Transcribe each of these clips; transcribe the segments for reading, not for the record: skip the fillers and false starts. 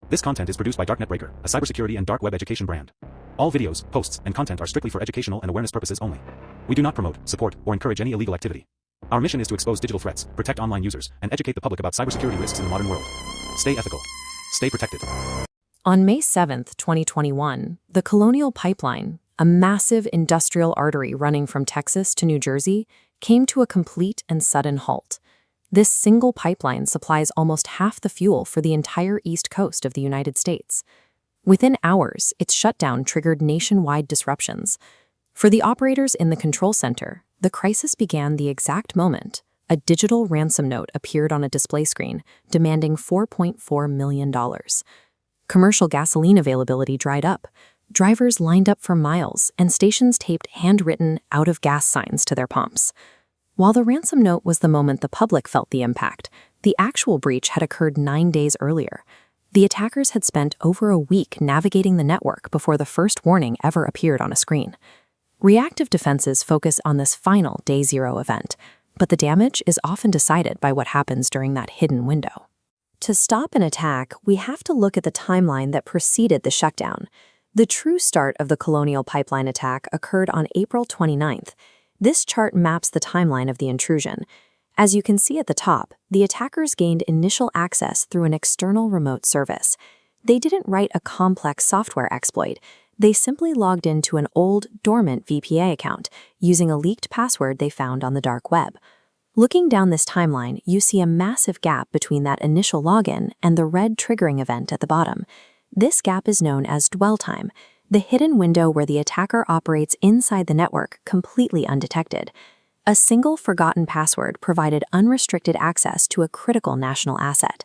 This content is produced by Darknet Breaker, a cybersecurity and dark web education brand. All videos, posts, and content are strictly for educational and awareness purposes only. We do not promote, support, or encourage any illegal activity. Our mission is to expose digital threats, protect online users, and educate the public about cybersecurity risks in the modern world. Stay ethical. Stay protected. On May 7, 2021, the Colonial Pipeline, a massive industrial artery running from Texas to New Jersey, came to a complete and sudden halt. This single pipeline supplies almost half the fuel for the entire east coast of the United States. Within hours, its shutdown triggered nationwide disruptions. For the operators in the control center, the crisis began the exact moment a digital ransom note appeared on a display screen, demanding $4.4 million. Commercial gasoline availability dried up. Drivers lined up for miles, and stations taped handwritten out-of-gas signs to their pumps. While the ransom note was the moment the public felt the impact, the actual breach had occurred 9 days earlier. The attackers had spent over a week navigating the network before the first warning ever appeared on a screen. Reactive defenses focus on this final day zero event, but the damage is often decided by what happens during that hidden window. To stop an attack, we have to look at the timeline that preceded the shutdown. The true start of the Colonial Pipeline attack occurred on April 29th. This chart maps the timeline of the intrusion. As you can see at the top, the attackers gained initial access through an external remote service. They didn't write a complex software exploit. They simply logged into an old, dormant VPA account using a leaked password they found on the dark web. Looking down this timeline, you see a massive gap between that initial login and the red triggering event at the bottom. This gap is known as dwell time, the hidden window where the attacker operates inside the network completely undetected. A single forgotten password provided unrestricted access to a critical national asset.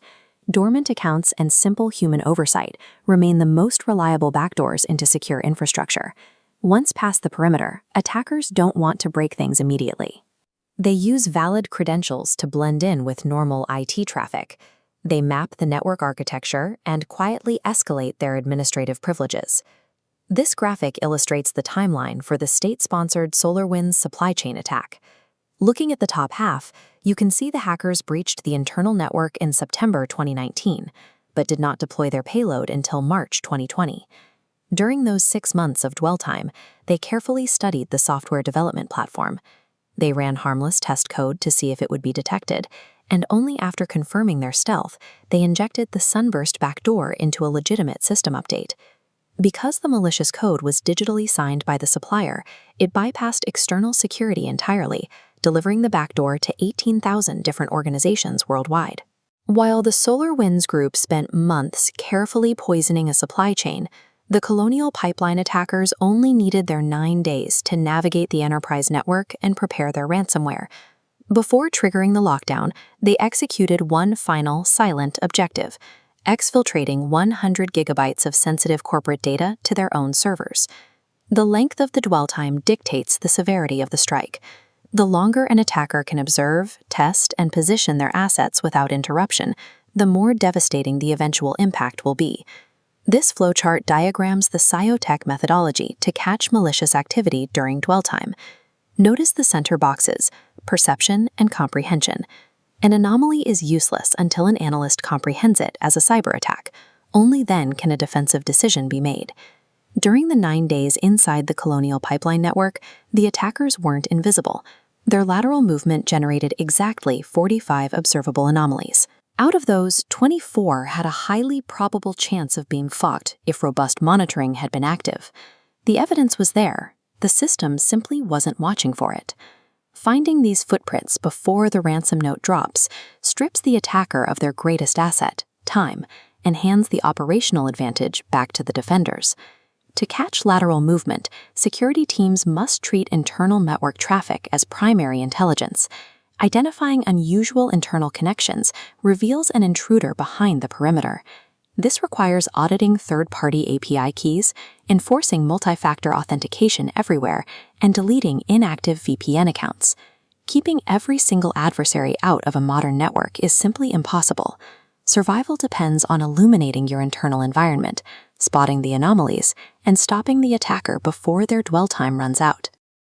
Dormant accounts and simple human oversight remain the most reliable backdoors into secure infrastructure. Once past the perimeter, attackers don't want to break things immediately. They use valid credentials to blend in with normal IT traffic. They map the network architecture and quietly escalate their administrative privileges. This graphic illustrates the timeline for the state-sponsored SolarWinds supply chain attack. Looking at the top half, you can see the hackers breached the internal network in September 2019, but did not deploy their payload until March 2020. During those 6 months of dwell time, they carefully studied the software development platform. They ran harmless test code to see if it would be detected, and only after confirming their stealth, they injected the Sunburst backdoor into a legitimate system update. Because the malicious code was digitally signed by the supplier, it bypassed external security entirely, delivering the backdoor to 18,000 different organizations worldwide. While the SolarWinds group spent months carefully poisoning a supply chain, the Colonial Pipeline attackers only needed their 9 days to navigate the enterprise network and prepare their ransomware. Before triggering the lockdown, they executed one final silent objective: exfiltrating 100 gigabytes of sensitive corporate data to their own servers. The length of the dwell time dictates the severity of the strike. The longer an attacker can observe, test, and position their assets without interruption, the more devastating the eventual impact will be. This flowchart diagrams the CyOTE methodology to catch malicious activity during dwell time. Notice the center boxes: perception and comprehension. An anomaly is useless until an analyst comprehends it as a cyber attack. Only then can a defensive decision be made. During the 9 days inside the Colonial Pipeline network, the attackers weren't invisible. Their lateral movement generated exactly 45 observable anomalies. Out of those, 24 had a highly probable chance of being fucked if robust monitoring had been active. The evidence was there. The system simply wasn't watching for it. Finding these footprints before the ransom note drops strips the attacker of their greatest asset, time, and hands the operational advantage back to the defenders. To catch lateral movement, security teams must treat internal network traffic as primary intelligence. Identifying unusual internal connections reveals an intruder behind the perimeter. This requires auditing third-party API keys, enforcing multi-factor authentication everywhere, and deleting inactive VPN accounts. Keeping every single adversary out of a modern network is simply impossible. Survival depends on illuminating your internal environment, spotting the anomalies, and stopping the attacker before their dwell time runs out.